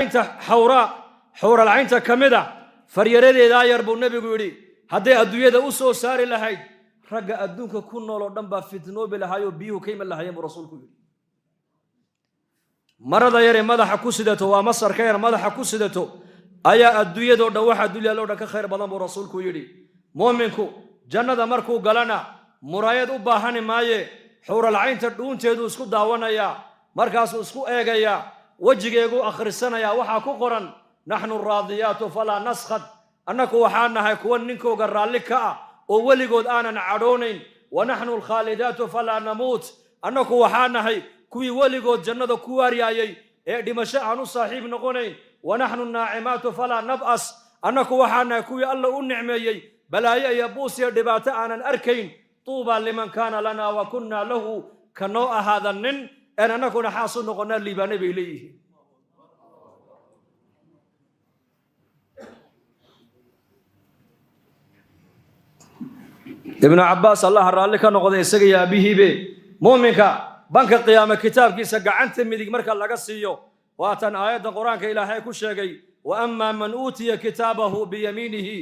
انت حور العين كمده فريريدا يربو النبي يقولي هدي ادويده اسو ساري لهيد رجا ادونك كو نولو دنبا فتنو بلهايو بيو كيم لهايم رسولك يقولي مرض يري مدح كسدته ومصر كير مدح كسدته ايا ادويده دو waxa duliya loo dhaka khayr badan buu rasuulku yiri muuminku jannada markuu galana muraayad u baahan maaye xuur alcaynta dhuunteedu isku daawanaya markaas isku eegaya wajigeegu akhrisanaya waxa ku qoran nahnu raadiyatu fala naskhad annaku waxaanahay kuwa ninkooga raalli ka ah oo waligood aanan cadhoonayn wa nahnu alkhalidatu fala namut annaku waxaanahay kuwii waligood jannada ku waariyay ee dhimasho aanu saaxiib noqonayn wa nahnu naa'imatu fala nab'as annaku waxaanahay kuwii alla u nicmeeyay balaayo iyo buus iyo dhibaato aanan arkayn tuuba liman kana lana wa kunna lahu kano ahaadanin en annakuna xaasu noqona liibaanay bay leeyihiin ابن عباس الله رالي كان نقضي اسغيا بيهيبه مؤمنك بنك قيامه كتابكيسا غعنت ميدق marka laga siiyo waatan aayada quraanka ilaahay ku sheegay wa amma man utiya kitabahu bi yaminihi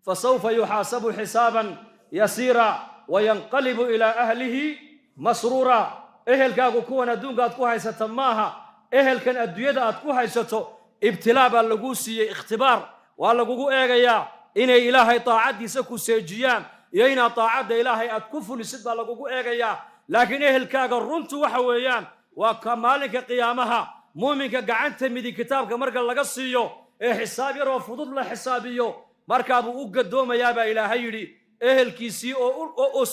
fasawfa yuhasabu hisaban yasira wa yanqalibu ila ahlihi masrura ehelkaagu kuwan adduunka aad ku haysato maaha ehelkan adduunyada aad ku haysato ibtilaa baa lagu siiyay ikhtibaar waa lagugu eegayaa inay ilaahay taacadiisa ku seejiyaan iyo in taacada ilaahay aad ku fulisid baa lagugu eegayaa laakiin ehelkaaga runtu waxa weeyaan waa kamaalinka qiyaamaha muuminka gacanta midig kitaabka marka laga siiyo ee xisaab yar oo fudud la xisaabiyo marka buu u gadoomayaa baa ilaahay yiri ehelkiisii oo